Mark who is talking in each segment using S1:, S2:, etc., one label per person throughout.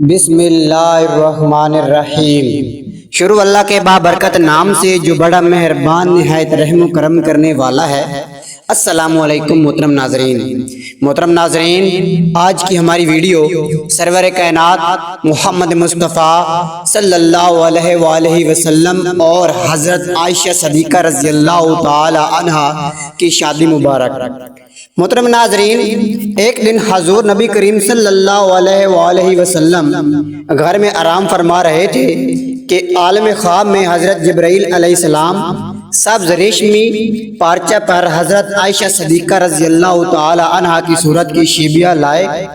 S1: بسم اللہ الرحمن الرحیم۔ شروع اللہ کے بابرکت نام سے جو بڑا مہربان نہایت رحم و کرم کرنے والا ہے۔ السلام علیکم محترم ناظرین، آج کی ہماری ویڈیو سرور کائنات محمد مصطفیٰ صلی اللہ علیہ وآلہ وسلم اور حضرت عائشہ صدیقہ رضی اللہ تعالی عنہا کی شادی مبارک۔ محترم ناظرین، ایک دن حضور نبی کریم صلی اللہ علیہ وآلہ وسلم گھر میں آرام فرما رہے تھے کہ عالم خواب میں حضرت جبرائیل علیہ السلام سبز ریشمی پارچہ پر حضرت عائشہ صدیقہ رضی اللہ تعالی عنہا کی صورت کی شیبیہ لائے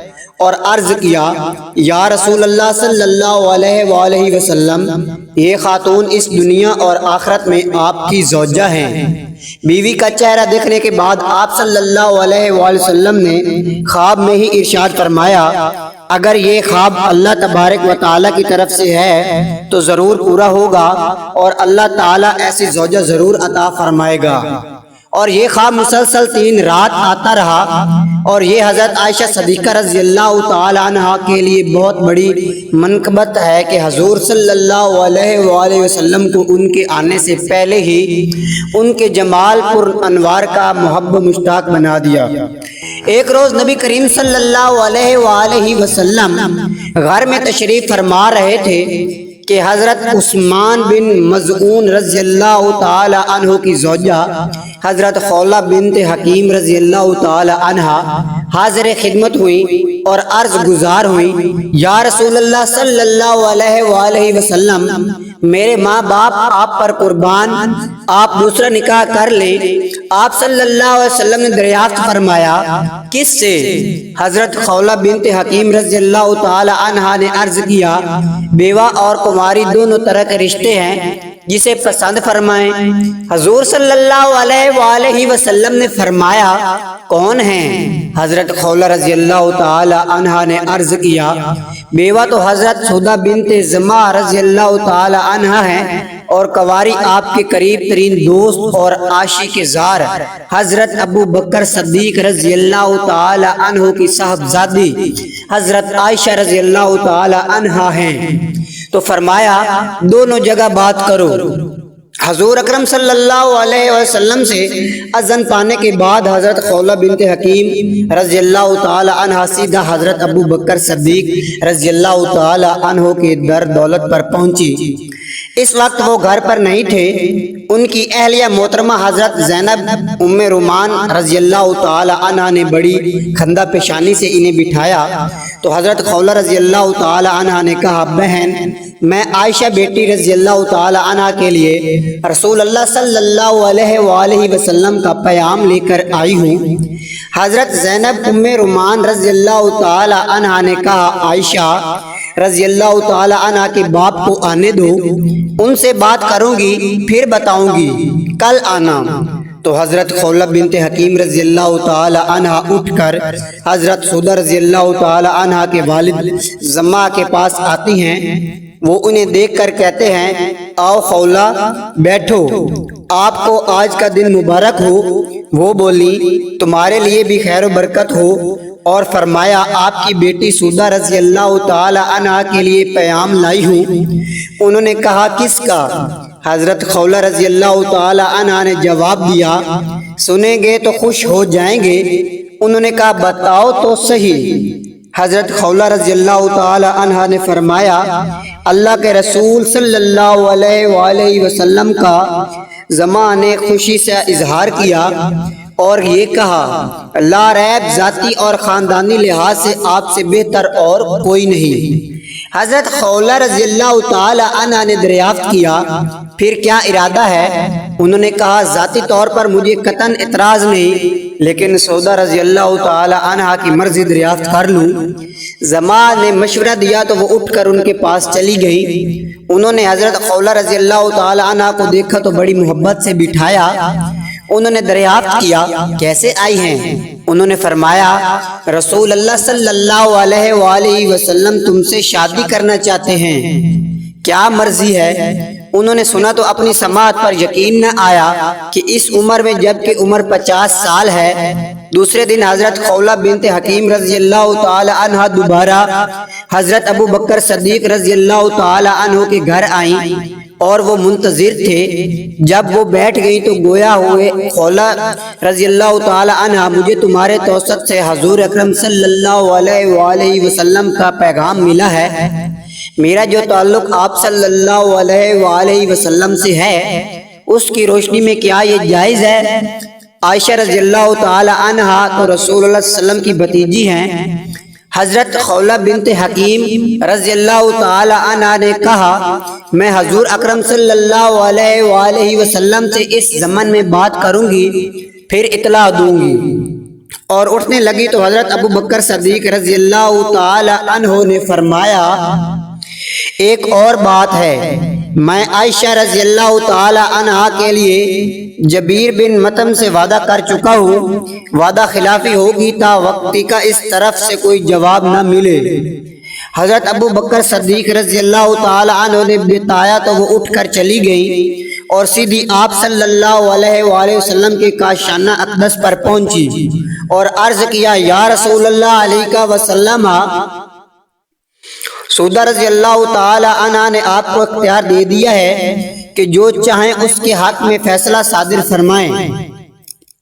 S1: اور عرض کیا، یا رسول اللہ صلی اللہ علیہ وآلہ وسلم، یہ خاتون اس دنیا اور آخرت میں آپ کی زوجہ ہیں۔ بیوی کا چہرہ دیکھنے کے بعد آپ صلی اللہ علیہ وآلہ وسلم نے خواب میں ہی ارشاد فرمایا، اگر یہ خواب اللہ تبارک و تعالیٰ کی طرف سے ہے تو ضرور پورا ہوگا اور اللہ تعالیٰ ایسی زوجہ ضرور عطا فرمائے گا۔ اور یہ خواب مسلسل 3 رات آتا رہا، اور یہ حضرت عائشہ صدیقہ رضی اللہ تعالی عنہا کے لیے بہت بڑی منقبت ہے کہ حضور صلی اللہ علیہ وآلہ وسلم کو ان کے آنے سے پہلے ہی ان کے جمال پر انوار کا محب مشتاق بنا دیا۔ ایک روز نبی کریم صلی اللہ علیہ وآلہ وسلم گھر میں تشریف فرما رہے تھے کہ حضرت عثمان بن مظعون رضی اللہ تعالی عنہ کی زوجہ حضرت خولہ بنت حکیم رضی اللہ تعالی عنہا حاضر خدمت ہوئی اور عرض گزار ہوئی، یا رسول اللہ صلی اللہ علیہ وآلہ وسلم، میرے ماں باپ آپ پر قربان، آپ دوسرا نکاح کر لیں۔ آپ صلی اللہ علیہ وسلم نے دریافت فرمایا، کس سے؟ حضرت خولہ بنت حکیم رضی اللہ تعالی عنہا نے عرض کیا، بیوہ اور کماری دونوں طرح کے رشتے ہیں، جسے پسند فرمائیں۔ حضور صلی اللہ علیہ وآلہ وسلم نے فرمایا، کون ہیں؟ حضرت خولہ رضی اللہ تعالی عنہا نے عرض کیا، بیوہ تو حضرت سودہ بنت زمعہ رضی اللہ تعالی عنہا ہیں، اور کواری آپ کے قریب ترین دوست اور عاشق زار حضرت ابو بکر صدیق رضی اللہ تعالی عنہ کی صاحبزادی حضرت عائشہ رضی اللہ تعالی عنہا ہیں۔ تو فرمایا، دونوں جگہ بات کرو۔ حضور اکرم صلی اللہ علیہ وسلم سے اذن پانے کے بعد حضرت خولہ بنت حکیم رضی اللہ تعالی عنہا سیدھا حضرت ابو بکر صدیق رضی اللہ تعالی عنہ کے در دولت پر پہنچی۔ اس وقت وہ گھر پر نہیں تھے۔ ان کی اہلیہ محترمہ حضرت زینب ام رومان رضی اللہ تعالی عنہا نے بڑی خندہ پیشانی سے انہیں بٹھایا تو حضرت خولہ رضی اللہ تعالی عنہا نے کہا، بہن، میں عائشہ بیٹی رضی اللہ تعالی عنہا کے لیے رسول اللہ صلی اللہ علیہ وآلہ وسلم کا پیام لے کر آئی ہوں۔ حضرت زینب ام رومان رضی اللہ تعالی عنہا نے کہا، عائشہ رضی اللہ تعالی عنہا کے باپ کو آنے دو، ان سے بات کروں گی پھر بتاؤں گی، کل آنا۔ تو حضرت خولہ بنت حکیم رضی اللہ تعالی عنہا اٹھ کر حضرت سودہ رضی اللہ تعالی عنہا کے والد زمعہ کے پاس آتی ہیں۔ وہ انہیں دیکھ کر کہتے ہیں، آؤ خولہ، بیٹھو، آپ کو آج کا دن مبارک ہو۔ وہ بولی، تمہارے لیے بھی خیر و برکت ہو، اور فرمایا، آپ کی بیٹی سودہ رضی اللہ تعالی عنہا کے لیے پیام لائی ہوں۔ انہوں نے کہا، کس کا؟ حضرت خولہ رضی اللہ تعالی عنہا نے جواب دیا، سنیں گے تو خوش ہو جائیں گے۔ انہوں نے کہا، بتاؤ تو صحیح۔ حضرت خولہ رضی اللہ تعالی عنہا نے فرمایا، اللہ کے رسول صلی اللہ علیہ وآلہ وسلم کا زمعہ نے خوشی سے اظہار کیا اور یہ کہا، لا ریب ذاتی اور خاندانی لحاظ سے آپ سے بہتر اور کوئی نہیں۔ حضرت خولہ رضی اللہ تعالی عنہا نے دریافت کیا، پھر کیا ارادہ ہے؟ انہوں نے کہا، ذاتی طور پر مجھے قطعاً اعتراض نہیں، لیکن سودہ رضی اللہ تعالی عنہا کی مرضی دریافت کر لوں۔ زمعہ نے مشورہ دیا تو وہ اٹھ کر ان کے پاس چلی گئی۔ انہوں نے حضرت خولہ رضی اللہ تعالی عنہا کو دیکھا تو بڑی محبت سے بٹھایا۔ انہوں نے دریافت کیا، کیسے آئی ہیں؟ انہوں نے فرمایا، رسول اللہ صلی اللہ علیہ وآلہ وسلم تم سے شادی کرنا چاہتے ہیں، کیا مرضی ہے؟ انہوں نے سنا تو اپنی سماعت پر یقین نہ آیا کہ اس عمر میں، جب کہ عمر 50 سال ہے، دوسرے دن حضرت خولہ بنت حکیم رضی اللہ تعالی عنہ دوبارہ حضرت ابو بکر صدیق رضی اللہ تعالی عنہ کے گھر آئیں اور وہ منتظر تھے۔ جب وہ بیٹھ گئی تو گویا ہوئے خولہ رضی اللہ تعالی عنہ مجھے تمہارے توسط سے حضور اکرم صلی اللہ علیہ وآلہ وسلم کا پیغام ملا ہے۔ میرا جو تعلق آپ صلی اللہ علیہ وآلہ وسلم سے ہے اس کی روشنی میں کیا یہ جائز ہے؟ عائشہ رضی اللہ تعالی عنہ تو رسول اللہ صلی اللہ علیہ وسلم کی بھتیجی ہیں۔ حضرت خولہ بنت حکیم رضی اللہ تعالی عنہ نے کہا میں حضور اکرم صلی اللہ علیہ وآلہ وسلم سے اس ضمن میں بات کروں گی پھر اطلاع دوں گی، اور اٹھنے لگی تو حضرت ابو بکر صدیق رضی اللہ تعالی عنہ نے فرمایا ایک اور بات ہے، میں عائشہ رضی اللہ تعالی عنہ کے لیے جبیر بن مطعم سے وعدہ کر چکا ہوں، وعدہ خلافی ہوگی تا وقتی کا اس طرف سے کوئی جواب نہ ملے۔ حضرت ابو بکر صدیق رضی اللہ تعالی عنہ نے بتایا تو وہ اٹھ کر چلی گئی اور سیدھی آپ صلی اللہ علیہ وآلہ وسلم کے کاشانہ اقدس پر پہنچی اور عرض کیا یا رسول اللہ علیہ وسلم، سودہ رضی اللہ تعالی عنہ نے آپ کو اختیار دے دیا ہے کہ جو چاہیں اس کے حق میں فیصلہ صادر فرمائیں۔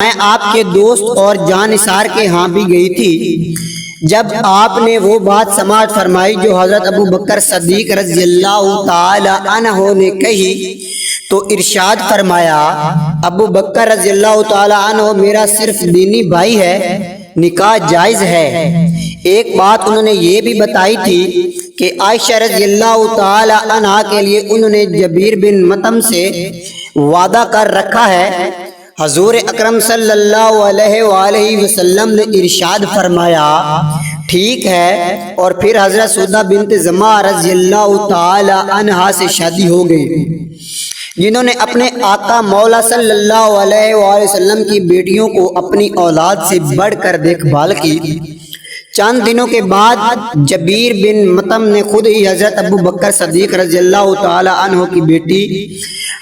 S1: میں آپ کے دوست اور جانثار کے ہاں بھی گئی تھی، جب آپ نے وہ بات سماعت فرمائی جو حضرت ابو بکر صدیق رضی اللہ تعالی عنہ نے کہی تو ارشاد فرمایا ابو بکر رضی اللہ تعالی عنہ میرا صرف دینی بھائی ہے، نکاح جائز ہے۔ ایک بات انہوں نے یہ بھی بتائی تھی کہ عائشہ رضی اللہ تعالی عنہ کے لیے انہوں نے جبیر بن مطعم سے وعدہ کر رکھا ہے۔ حضور اکرم صلی اللہ علیہ وآلہ وسلم نے ارشاد فرمایا ٹھیک ہے، اور پھر حضرت سودہ بنت زمعہ رضی اللہ تعالی عنہ سے شادی ہو گئی، جنہوں نے اپنے آقا مولا صلی اللہ علیہ وآلہ وسلم کی بیٹیوں کو اپنی اولاد سے بڑھ کر دیکھ بھال کی۔ چند دنوں کے بعد جبیر بن مطعم نے خود ہی حضرت ابو بکر صدیق رضی اللہ تعالی عنہ کی بیٹی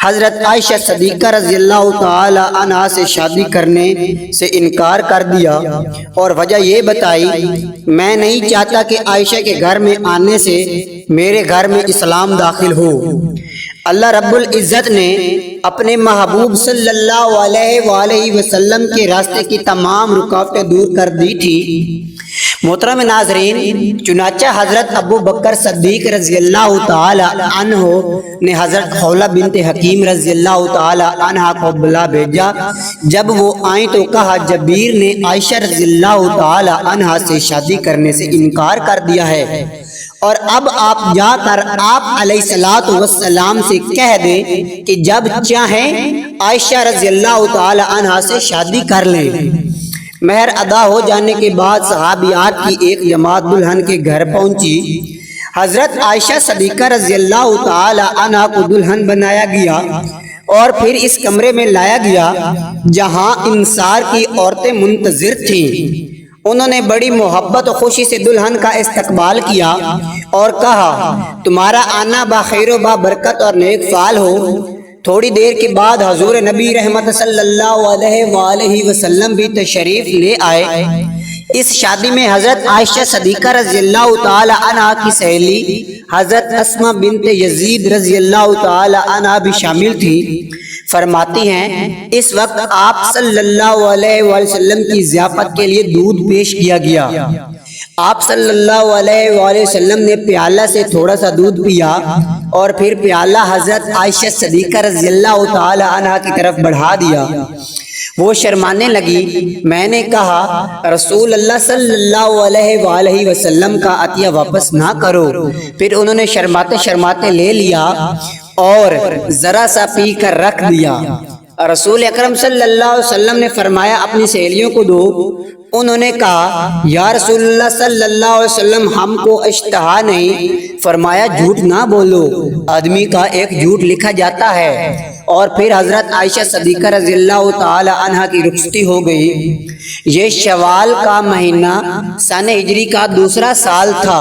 S1: حضرت عائشہ صدیقہ رضی اللہ تعالی عنہ سے شادی کرنے سے انکار کر دیا، اور وجہ یہ بتائی میں نہیں چاہتا کہ عائشہ کے گھر میں آنے سے میرے گھر میں اسلام داخل ہو۔ اللہ رب العزت نے اپنے محبوب صلی اللہ علیہ وآلہ وسلم کے راستے کی تمام رکاوٹیں دور کر دی تھی۔ محترم ناظرین، چنانچہ حضرت ابو بکر صدیق رضی اللہ تعالی عنہ نے حضرت خولہ بنت حکیم رضی اللہ تعالی عنہ کو بلا بھیجا۔ جب وہ آئیں تو کہا جبیر نے عائشہ رضی اللہ تعالی عنہ سے شادی کرنے سے انکار کر دیا ہے، اور اب آپ جا کر آپ علیہ الصلوۃ والسلام سے کہہ دیں کہ جب چاہیں عائشہ رضی اللہ تعالی عنہ سے شادی کر لیں۔ مہر ادا ہو جانے کے بعد صحابیات کی ایک جماعت دلہن کے گھر پہنچی۔ حضرت عائشہ صدیقہ رضی اللہ تعالی عنہ کو دلہن بنایا گیا اور پھر اس کمرے میں لایا گیا جہاں انصار کی عورتیں منتظر تھیں۔ انہوں نے بڑی محبت و خوشی سے دلہن کا استقبال کیا اور کہا تمہارا آنا بخیر و بابرکت اور نیک فال ہو۔ تھوڑی دیر کے بعد حضور نبی رحمت صلی اللہ علیہ وآلہ وسلم بھی تشریف لے آئے۔ اس شادی میں حضرت عائشہ صدیقہ رضی اللہ تعالی عنہ کی سہیلی حضرت اسماء بنت یزید رضی اللہ تعالی عنہ بھی شامل تھی۔ فرماتی ہیں اس وقت آپ صلی اللہ علیہ وآلہ وسلم کی ضیافت کے لیے دودھ پیش کیا گیا۔ آپ صلی اللہ علیہ وآلہ وسلم نے پیالہ سے تھوڑا سا دودھ پیا اور پھر پیالہ حضرت عائشہ صدیقہ رضی اللہ تعالی عنہ کی طرف بڑھا دیا۔ وہ شرمانے لگی۔ میں نے کہا رسول اللہ صلی اللہ علیہ وآلہ وسلم کا عطیہ واپس نہ کرو۔ پھر انہوں نے شرماتے شرماتے لے لیا اور ذرا سا پی کر رکھ دیا۔ رسول اکرم صلی اللہ علیہ وسلم نے فرمایا اپنی سہیلیوں کو دو۔ انہوں نے کہا یا رسول اللہ صلی اللہ علیہ وسلم ہم کو اشتہا نہیں۔ فرمایا جھوٹ نہ بولو، آدمی کا ایک جھوٹ لکھا جاتا ہے۔ اور پھر حضرت عائشہ صدیقہ رضی اللہ تعالی عنہ کی رخصتی ہو گئی۔ یہ شوال کا مہینہ سن ہجری کا دوسرا سال تھا۔